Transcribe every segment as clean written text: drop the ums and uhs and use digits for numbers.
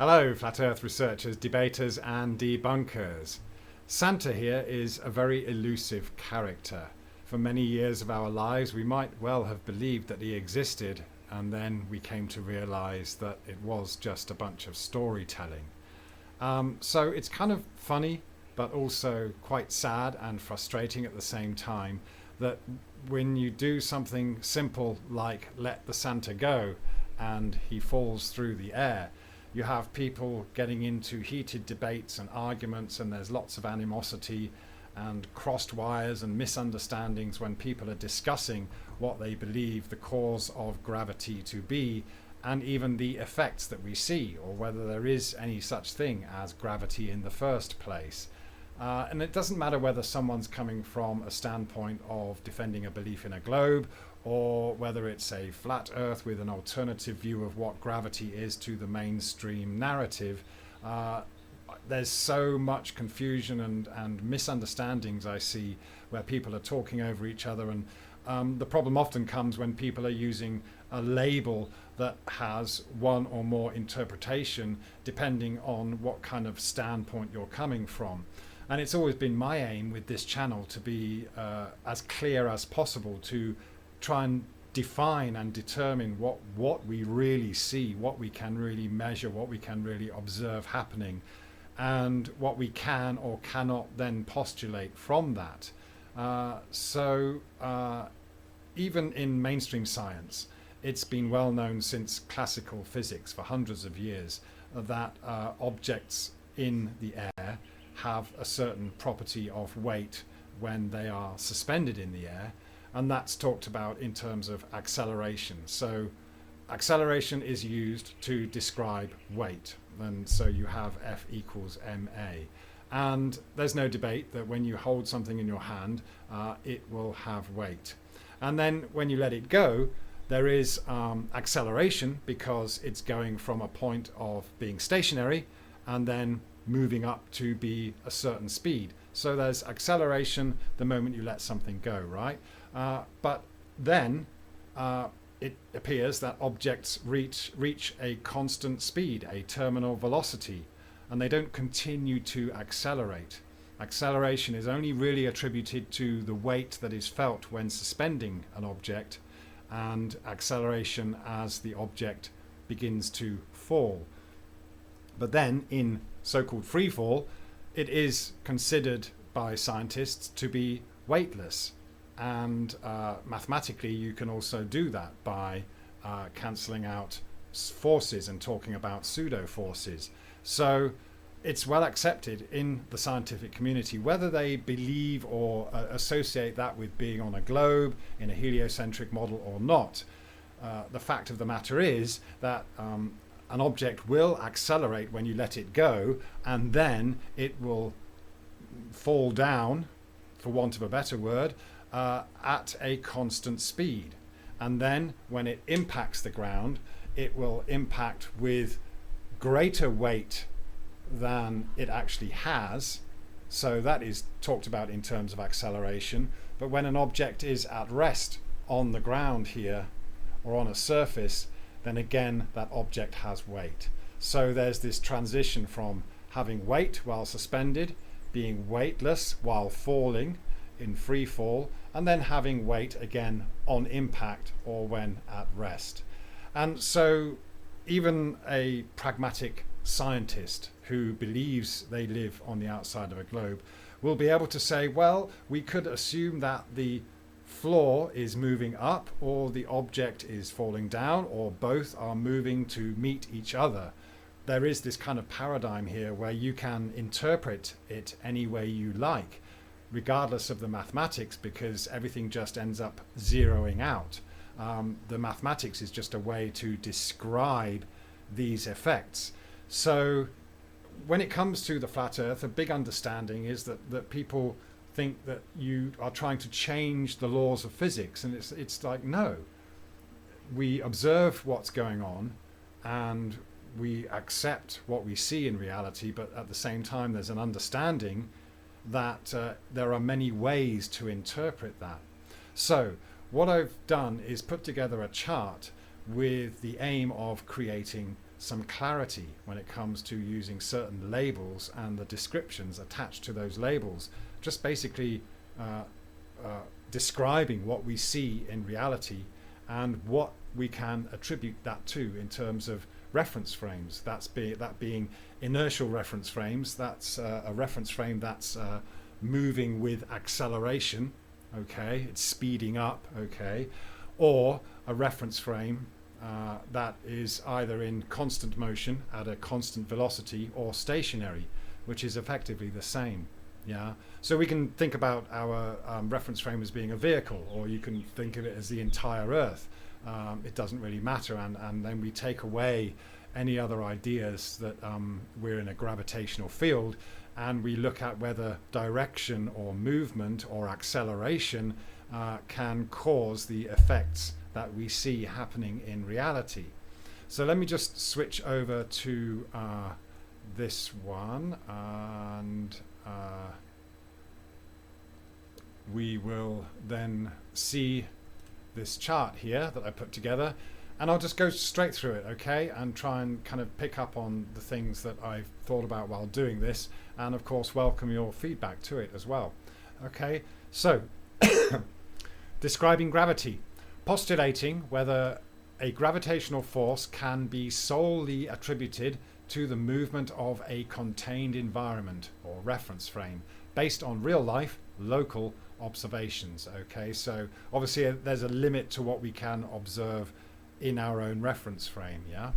Hello, Flat Earth researchers, debaters and debunkers. Santa here is a very elusive character. For many years of our lives we might well have believed that he existed, and then we came to realise that it was just a bunch of storytelling. So it's kind of funny but also quite sad and frustrating at the same time that when you do something simple like let the Santa go and he falls through the air, you have people getting into heated debates and arguments, and there's lots of animosity and crossed wires and misunderstandings when people are discussing what they believe the cause of gravity to be, and even the effects that we see, or whether there is any such thing as gravity in the first place. And it doesn't matter whether someone's coming from a standpoint of defending a belief in a globe, or whether it's a flat earth with an alternative view of what gravity is to the mainstream narrative. There's so much confusion and misunderstandings I see where people are talking over each other, and the problem often comes when people are using a label that has one or more interpretation depending on what kind of standpoint you're coming from. And it's always been my aim with this channel to be as clear as possible, to try and define and determine what we really see, what we can really measure, what we can really observe happening, and what we can or cannot then postulate from that. So even in mainstream science, it's been well known since classical physics for hundreds of years that objects in the air have a certain property of weight when they are suspended in the air, and that's talked about in terms of acceleration. So acceleration is used to describe weight, and so you have F equals ma, and there's no debate that when you hold something in your hand it will have weight. And then when you let it go, there is acceleration, because it's going from a point of being stationary and then moving up to be a certain speed. So there's acceleration the moment you let something go, right? But then it appears that objects reach a constant speed, a terminal velocity, and they don't continue to accelerate. Acceleration is only really attributed to the weight that is felt when suspending an object, and acceleration as the object begins to fall. But then in so-called free fall, it is considered by scientists to be weightless, and mathematically you can also do that by cancelling out forces and talking about pseudo forces. So it's well accepted in the scientific community, whether they believe or associate that with being on a globe in a heliocentric model or not. The fact of the matter is that an object will accelerate when you let it go, and then it will fall down, for want of a better word, at a constant speed. And then when it impacts the ground, it will impact with greater weight than it actually has. So that is talked about in terms of acceleration. But when an object is at rest on the ground here, or on a surface, then again that object has weight. So there's this transition from having weight while suspended, being weightless while falling in free fall, and then having weight again on impact or when at rest. And so even a pragmatic scientist who believes they live on the outside of a globe will be able to say, well, we could assume that the floor is moving up, or the object is falling down, or both are moving to meet each other. There is this kind of paradigm here where you can interpret it any way you like, regardless of the mathematics, because everything just ends up zeroing out. The mathematics is just a way to describe these effects. So when it comes to the flat earth, a big understanding is that people think that you are trying to change the laws of physics, and it's like, no, we observe what's going on and we accept what we see in reality, but at the same time there's an understanding that there are many ways to interpret that. So what I've done is put together a chart with the aim of creating some clarity when it comes to using certain labels and the descriptions attached to those labels, just basically describing what we see in reality and what we can attribute that to in terms of reference frames. That being inertial reference frames. That's a reference frame that's moving with acceleration, okay, it's speeding up, okay, or a reference frame that is either in constant motion at a constant velocity or stationary, which is effectively the same. Yeah, so we can think about our reference frame as being a vehicle, or you can think of it as the entire Earth. It doesn't really matter, and then we take away any other ideas that we're in a gravitational field, and we look at whether direction or movement or acceleration can cause the effects that we see happening in reality. So let me just switch over to this one, and we will then see this chart here that I put together, and I'll just go straight through it, okay, and try and kind of pick up on the things that I've thought about while doing this, and of course welcome your feedback to it as well. Okay, so describing gravity, postulating whether a gravitational force can be solely attributed to the movement of a contained environment or reference frame based on real life local observations. Okay, so obviously there's a limit to what we can observe in our own reference frame. Yeah,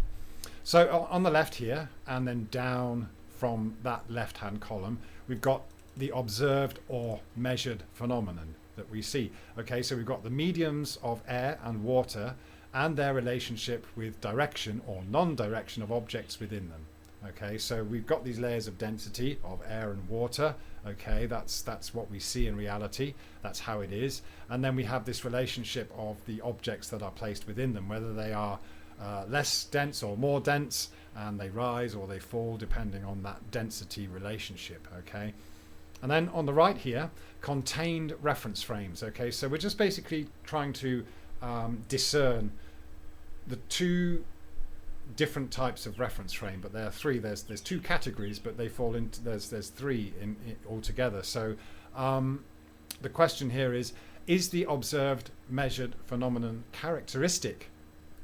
so on the left here, and then down from that left hand column, we've got the observed or measured phenomenon that we see. Okay, so we've got the mediums of air and water and their relationship with direction or non-direction of objects within them. Okay, so we've got these layers of density of air and water. Okay, that's what we see in reality. That's how it is. And then we have this relationship of the objects that are placed within them, whether they are less dense or more dense, and they rise or they fall depending on that density relationship. Okay, and then on the right here, contained reference frames. Okay, so we're just basically trying to discern the two different types of reference frame, but there are three. There's two categories, but they fall into there's three in altogether. So the question here is the observed measured phenomenon characteristic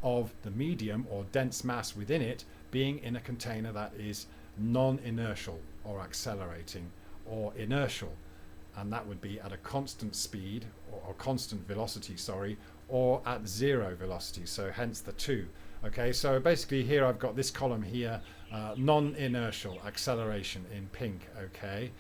of the medium or dense mass within it being in a container that is non-inertial or accelerating, or inertial, and that would be at a constant speed or constant velocity, sorry, or at zero velocity, so hence the two. Okay, so basically here I've got this column here, non-inertial acceleration in pink, okay,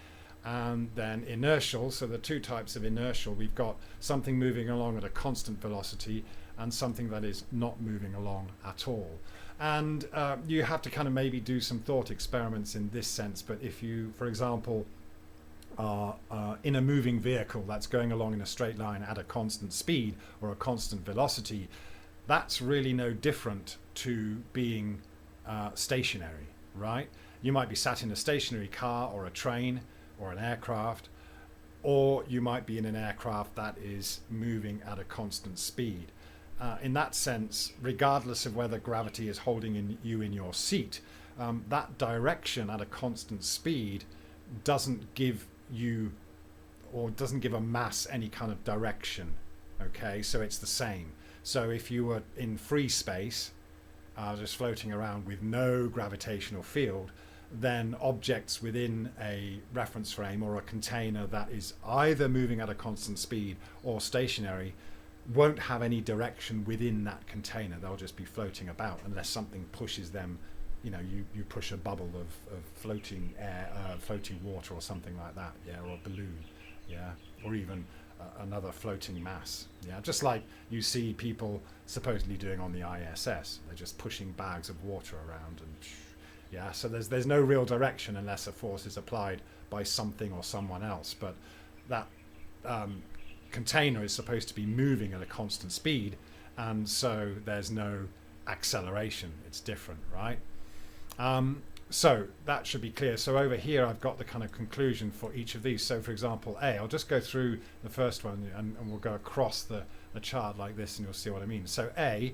and then inertial, so the two types of inertial, we've got something moving along at a constant velocity and something that is not moving along at all. And you have to kind of maybe do some thought experiments in this sense, but if you, for example, are in a moving vehicle that's going along in a straight line at a constant speed or a constant velocity, that's really no different to being stationary, right? You might be sat in a stationary car or a train or an aircraft, or you might be in an aircraft that is moving at a constant speed. In that sense, regardless of whether gravity is holding you in your seat, that direction at a constant speed doesn't give you, or doesn't give a mass any kind of direction. Okay, so it's the same. So if you were in free space, just floating around with no gravitational field, then objects within a reference frame or a container that is either moving at a constant speed or stationary won't have any direction within that container. They'll just be floating about unless something pushes them. You know, you push a bubble of floating air, floating water or something like that, yeah, or a balloon, yeah, or even another floating mass, yeah, just like you see people supposedly doing on the ISS. They're just pushing bags of water around, and yeah, so there's no real direction unless a force is applied by something or someone else. But that container is supposed to be moving at a constant speed, and so there's no acceleration. It's different, right? So that should be clear. So over here I've got the kind of conclusion for each of these. So for example, A, I'll just go through the first one and we'll go across the chart like this and you'll see what I mean. So A,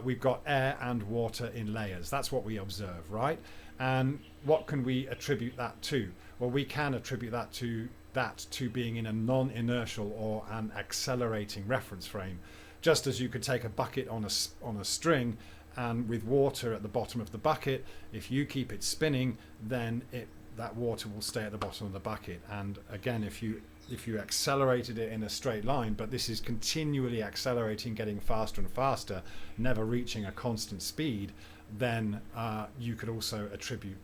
we've got air and water in layers. That's what we observe, right? And what can we attribute that to? Well, we can attribute that to being in a non-inertial or an accelerating reference frame. Just as you could take a bucket on a string, and with water at the bottom of the bucket, if you keep it spinning, then that water will stay at the bottom of the bucket. And again, if you accelerated it in a straight line, but this is continually accelerating, getting faster and faster, never reaching a constant speed, then you could also attribute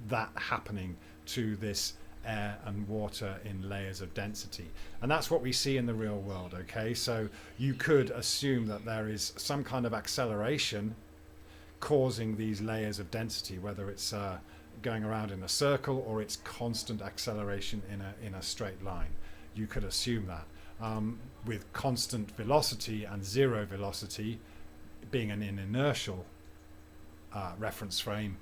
that happening to this air and water in layers of density. And that's what we see in the real world, okay? So you could assume that there is some kind of acceleration causing these layers of density, whether it's going around in a circle or it's constant acceleration in a straight line. You could assume that. With constant velocity and zero velocity being an inertial reference frame,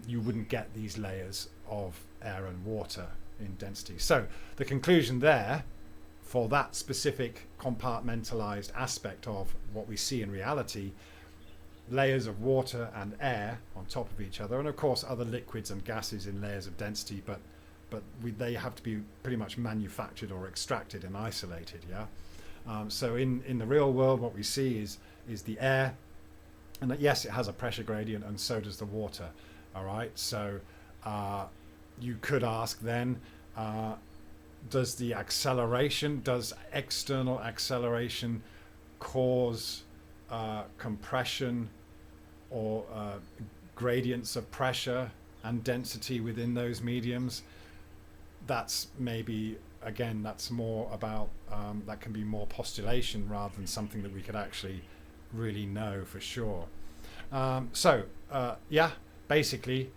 you wouldn't get these layers of air and water in density. So the conclusion there for that specific compartmentalized aspect of what we see in reality, layers of water and air on top of each other, and of course other liquids and gases in layers of density, but they have to be pretty much manufactured or extracted and isolated. So in the real world, what we see is the air, and yes, it has a pressure gradient, and so does the water. All right, so you could ask then, does external acceleration cause compression or gradients of pressure and density within those mediums? That's maybe, again, that's more about, that can be more postulation rather than something that we could actually really know for sure. Basically,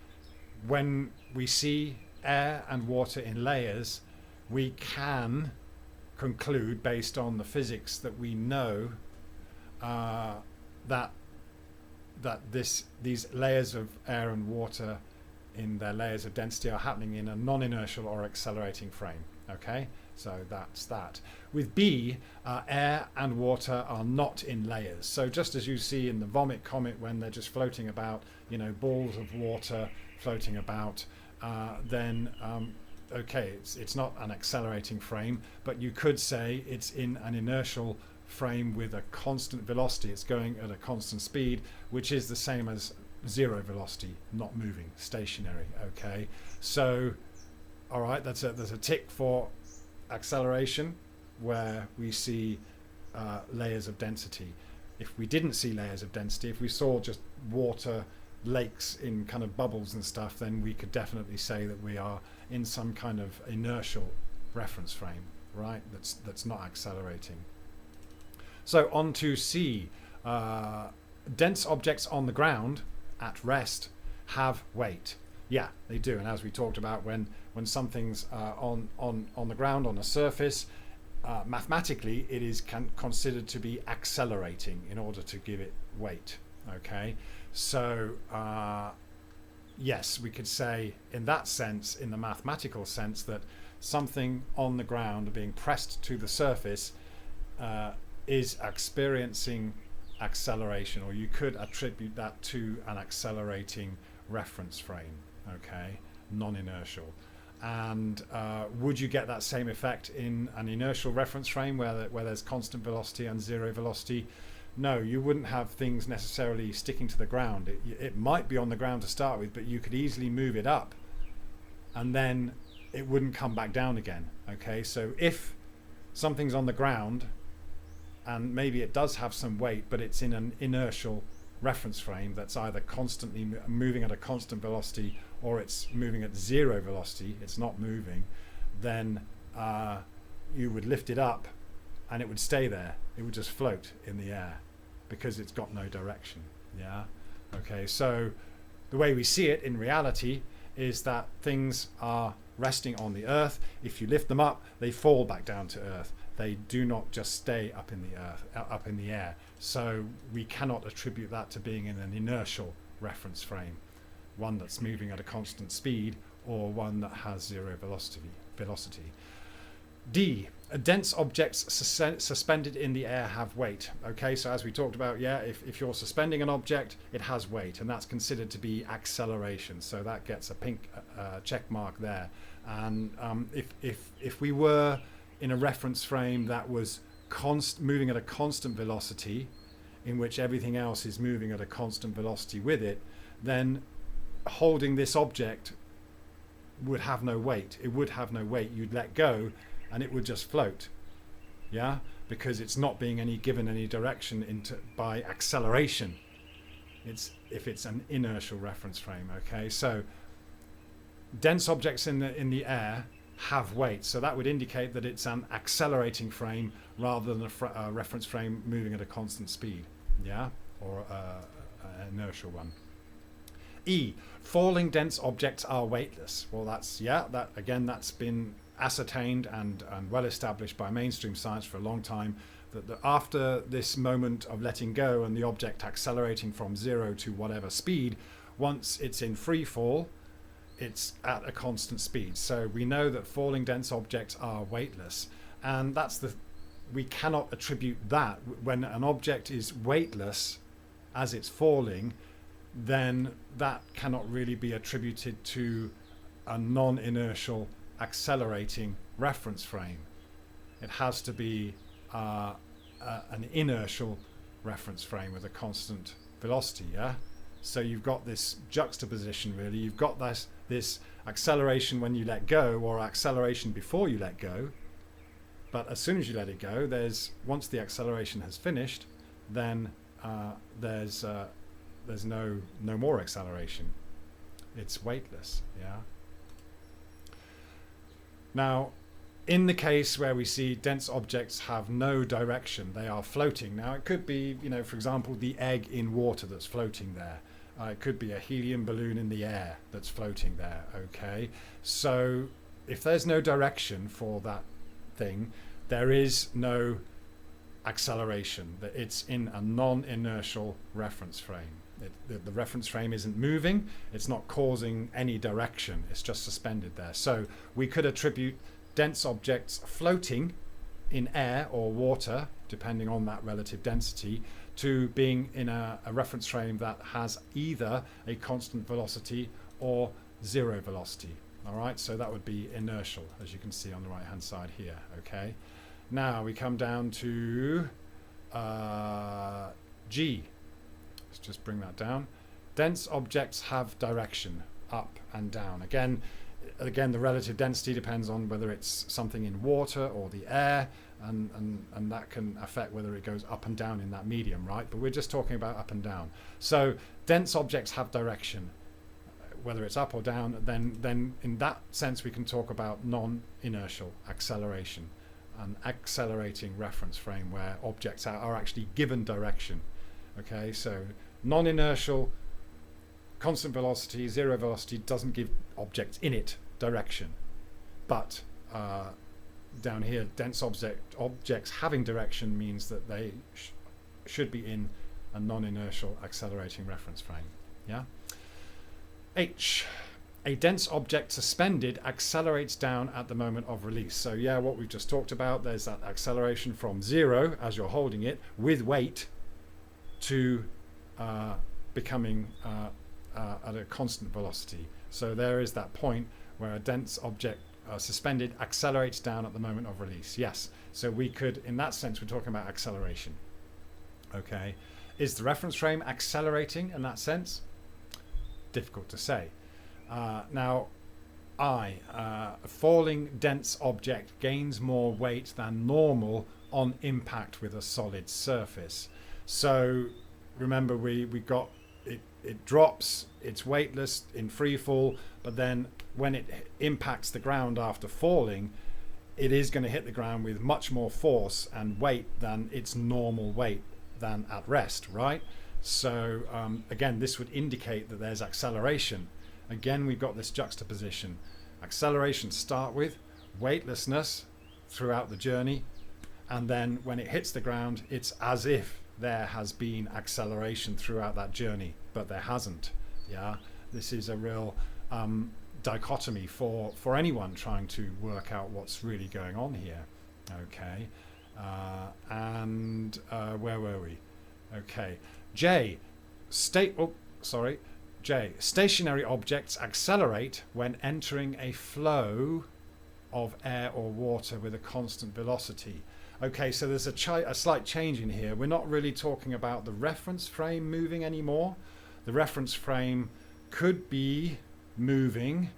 when we see air and water in layers, we can conclude, based on the physics that we know, that these layers of air and water in their layers of density are happening in a non-inertial or accelerating frame. Okay, so that's that. With B, air and water are not in layers. So just as you see in the vomit comet when they're just floating about, balls of water floating about, then okay, it's not an accelerating frame, but you could say it's in an inertial frame with a constant velocity. It's going at a constant speed, which is the same as zero velocity, not moving, stationary. Okay, so all right, there's a tick for acceleration where we see layers of density. If we didn't see layers of density, if we saw just water lakes in kind of bubbles and stuff, then we could definitely say that we are in some kind of inertial reference frame, right? That's not accelerating. So on to C. Dense objects on the ground at rest have weight. Yeah, they do. And as we talked about, when something's on the ground, on a surface, mathematically it is considered to be accelerating in order to give it weight. Okay, so yes, we could say in that sense, in the mathematical sense, that something on the ground being pressed to the surface is experiencing acceleration, or you could attribute that to an accelerating reference frame. Okay, non-inertial. And would you get that same effect in an inertial reference frame where there's constant velocity and zero velocity? No, you wouldn't have things necessarily sticking to the ground. It might be on the ground to start with, but you could easily move it up and then it wouldn't come back down again. Okay, so if something's on the ground and maybe it does have some weight, but it's in an inertial reference frame that's either constantly moving at a constant velocity or it's moving at zero velocity, it's not moving, then you would lift it up and it would stay there. It would just float in the air because it's got no direction. Yeah. Okay, so the way we see it in reality is that things are resting on the earth. If you lift them up, they fall back down to earth. They do not just stay up in the earth, up in the air. So we cannot attribute that to being in an inertial reference frame. one that's moving at a constant speed or one that has zero velocity. D, dense objects suspended in the air have weight. Okay, so as we talked about, yeah, if you're suspending an object, it has weight, and that's considered to be acceleration. So that gets a pink check mark there. And if we were in a reference frame that was moving at a constant velocity, in which everything else is moving at a constant velocity with it, then holding this object would have no weight. It would have no weight. You'd let go and it would just float, yeah, because it's not being given any direction by acceleration. If it's an inertial reference frame. Okay, so dense objects in the air have weight, so that would indicate that it's an accelerating frame rather than a reference frame moving at a constant speed, yeah, or an inertial one. E, falling dense objects are weightless. Well, that's been ascertained and well established by mainstream science for a long time, that after this moment of letting go and the object accelerating from 0 to whatever speed, once it's in free fall, it's at a constant speed. So we know that falling dense objects are weightless, and we cannot attribute that. When an object is weightless as it's falling, then that cannot really be attributed to a non-inertial accelerating reference frame. It has to be an inertial reference frame with a constant velocity, yeah? So you've got this juxtaposition, really. You've got this acceleration when you let go, or acceleration before you let go, but as soon as you let it go, once the acceleration has finished, then there's no more acceleration. It's weightless, yeah? Now, in the case where we see dense objects have no direction, they are floating. Now, it could be, for example, the egg in water that's floating there. It could be a helium balloon in the air that's floating there, okay? So if there's no direction for that thing, there is no acceleration. It's in a non-inertial reference frame. The reference frame isn't moving, it's not causing any direction, it's just suspended there. So we could attribute dense objects floating in air or water, depending on that relative density, to being in a reference frame that has either a constant velocity or zero velocity. All right, so that would be inertial, as you can see on the right hand side here. Okay, now we come down to G. Let's just bring that down. Dense objects have direction, up and down. Again, the relative density depends on whether it's something in water or the air, and that can affect whether it goes up and down in that medium, right? But we're just talking about up and down. So dense objects have direction, whether it's up or down. Then in that sense we can talk about non-inertial acceleration, an accelerating reference frame where objects are actually given direction. Okay, so non-inertial, constant velocity, zero velocity doesn't give objects in it direction, but down here, dense objects having direction means that they should be in a non-inertial accelerating reference frame. Yeah. H, a dense object suspended accelerates down at the moment of release. So yeah, what we've just talked about, there's that acceleration from 0 as you're holding it with weight to becoming at a constant velocity. So there is that point where a dense object suspended accelerates down at the moment of release. Yes, so we could, in that sense, we're talking about acceleration. Okay, is the reference frame accelerating in that sense? Difficult to say. Now, a falling dense object gains more weight than normal on impact with a solid surface. So remember, we got it drops, it's weightless in free fall, but then when it impacts the ground after falling, it is going to hit the ground with much more force and weight than its normal weight than at rest, right? So again, this would indicate that there's acceleration. Again, we've got this juxtaposition. Acceleration to start with, weightlessness throughout the journey, and then when it hits the ground, it's as if there has been acceleration throughout that journey, but there hasn't. Yeah, This is a real dichotomy for anyone trying to work out what's really going on here. Okay, and where were we? Okay, J. J. Stationary objects accelerate when entering a flow of air or water with a constant velocity. Okay, so there's a slight change in here. We're not really talking about the reference frame moving anymore. The reference frame could be moving.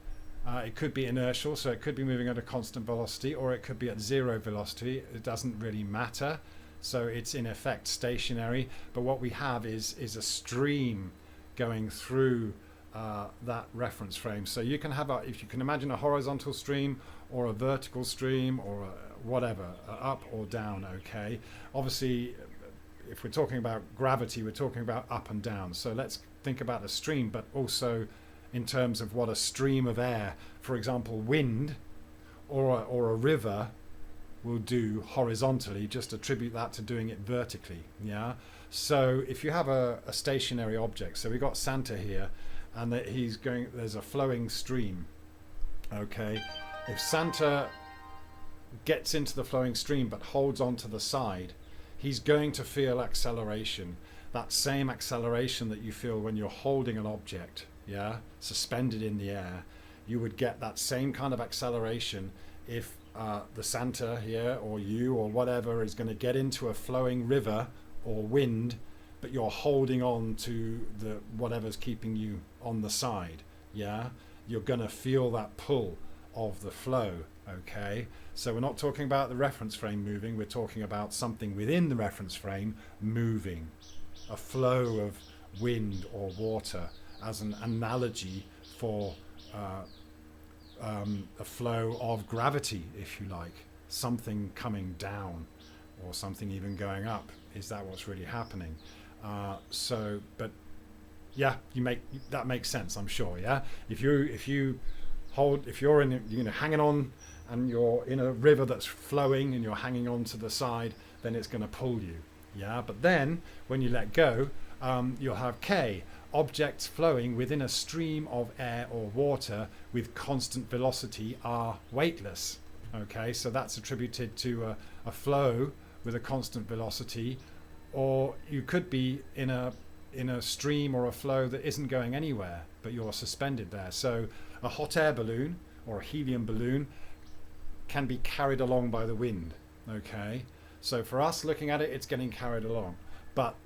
It could be inertial, so it could be moving at a constant velocity, or it could be at zero velocity. It doesn't really matter. So it's in effect stationary. But what we have is a stream going through that reference frame. So you can have if you can imagine a horizontal stream or a vertical stream or whatever, up or down. Okay, obviously if we're talking about gravity, we're talking about up and down. So let's think about a stream, but also in terms of what a stream of air, for example wind or a river, will do horizontally. Just attribute that to doing it vertically. Yeah, so if you have a stationary object, so we got Santa here, and that there's a flowing stream. Okay, if Santa gets into the flowing stream but holds on to the side, he's going to feel acceleration, that same acceleration that you feel when you're holding an object, yeah, suspended in the air. You would get that same kind of acceleration if the Santa here, or you, or whatever, is going to get into a flowing river or wind, but you're holding on to the whatever's keeping you on the side. Yeah, you're going to feel that pull of the flow. Okay, so we're not talking about the reference frame moving, we're talking about something within the reference frame moving, a flow of wind or water as an analogy for a flow of gravity, if you like, something coming down or something even going up. Is that what's really happening? But yeah, that makes sense, I'm sure. Yeah, if you're hanging on and you're in a river that's flowing and you're hanging on to the side, then it's going to pull you. Yeah, but then when you let go, you'll have K, objects flowing within a stream of air or water with constant velocity are weightless. Okay, so that's attributed to a flow with a constant velocity, or you could be in a stream or a flow that isn't going anywhere, but you're suspended there. So a hot air balloon or a helium balloon can be carried along by the wind. Okay, so for us looking at it, it's getting carried along, but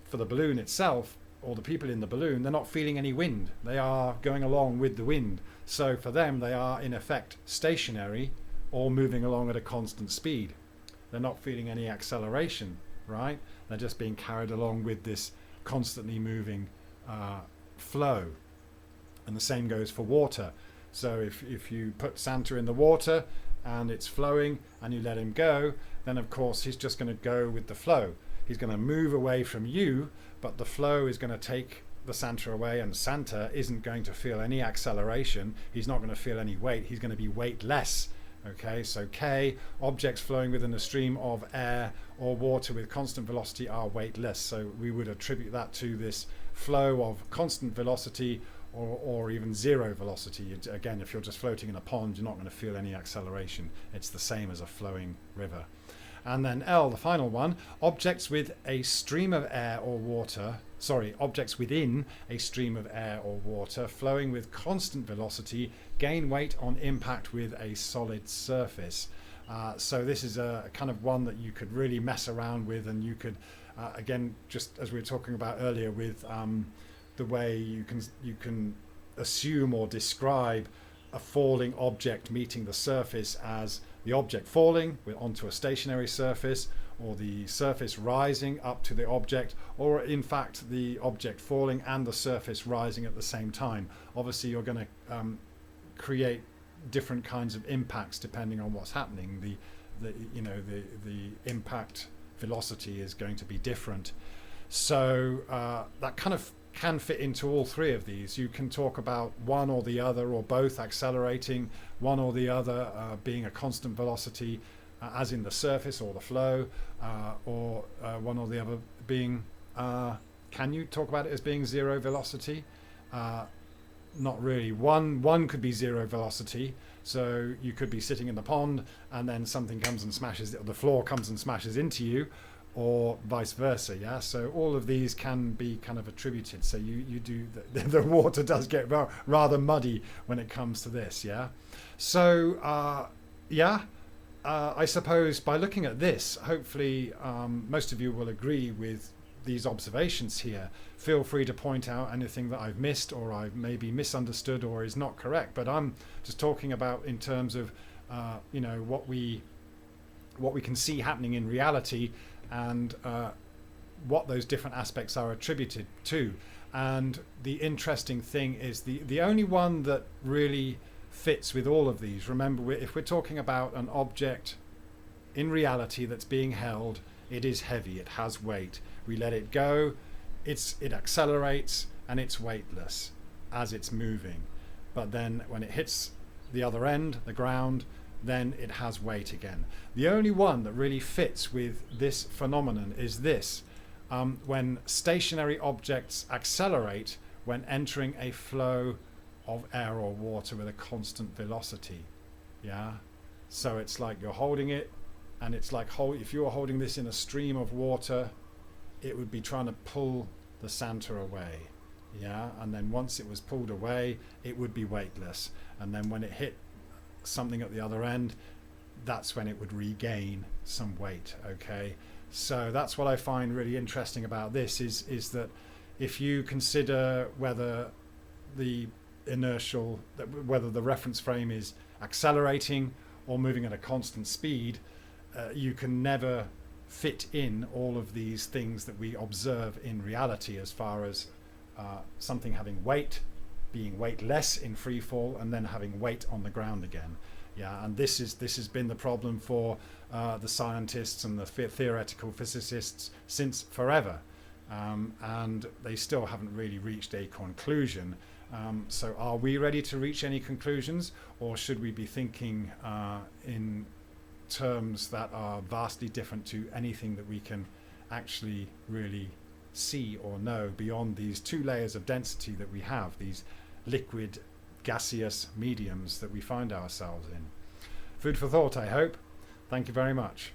for the balloon itself, or the people in the balloon, they're not feeling any wind. They are going along with the wind. So for them, they are in effect stationary or moving along at a constant speed. They're not feeling any acceleration, right? They're just being carried along with this constantly moving flow. And the same goes for water. So if you put Santa in the water and it's flowing and you let him go, then of course he's just going to go with the flow. He's going to move away from you, but the flow is going to take the Santa away, and Santa isn't going to feel any acceleration. He's not going to feel any weight. He's going to be weightless. Okay, so K, objects flowing within a stream of air or water with constant velocity are weightless. So we would attribute that to this flow of constant velocity or even zero velocity. Again, if you're just floating in a pond, you're not going to feel any acceleration. It's the same as a flowing river. And then L, the final one, objects with a stream of air or water, objects within a stream of air or water flowing with constant velocity gain weight on impact with a solid surface. So this is a kind of one that you could really mess around with, and you could, again, just as we were talking about earlier with the way you can assume or describe a falling object meeting the surface as the object falling onto a stationary surface, or the surface rising up to the object, or in fact the object falling and the surface rising at the same time. Obviously you're going to create different kinds of impacts depending on what's happening. The impact velocity is going to be different. So that kind of can fit into all three of these. You can talk about one or the other, or both accelerating, one or the other being a constant velocity, as in the surface or the flow, or one or the other being, can you talk about it as being zero velocity? not really. One could be zero velocity. So you could be sitting in the pond and then something comes and smashes, the floor comes and smashes into you, or vice versa. Yeah. So all of these can be kind of attributed. So you do, the water does get rather muddy when it comes to this. Yeah. So, I suppose by looking at this, hopefully most of you will agree with these observations here. Feel free to point out anything that I've missed or I've maybe misunderstood or is not correct. But I'm just talking about in terms of what we can see happening in reality, and what those different aspects are attributed to. And the interesting thing is the only one that really fits with all of these. Remember, if we're talking about an object in reality that's being held, it is heavy, it has weight. We let it go, it accelerates, and it's weightless as it's moving. But then when it hits the other end, the ground, then it has weight again. The only one that really fits with this phenomenon is this. When stationary objects accelerate when entering a flow of air or water with a constant velocity. Yeah. So it's like you're holding it, and it's like if you were holding this in a stream of water, it would be trying to pull the Santa away. Yeah. And then once it was pulled away, it would be weightless. And then when it hit something at the other end, that's when it would regain some weight. Okay. So that's what I find really interesting about this is that if you consider whether the reference frame is accelerating or moving at a constant speed, you can never fit in all of these things that we observe in reality, as far as something having weight, being weightless in free fall, and then having weight on the ground again. Yeah, and this has been the problem for the scientists and the theoretical physicists since forever, and they still haven't really reached a conclusion. So are we ready to reach any conclusions, or should we be thinking in terms that are vastly different to anything that we can actually really see or know beyond these two layers of density that we have, these liquid gaseous mediums that we find ourselves in? Food for thought, I hope. Thank you very much.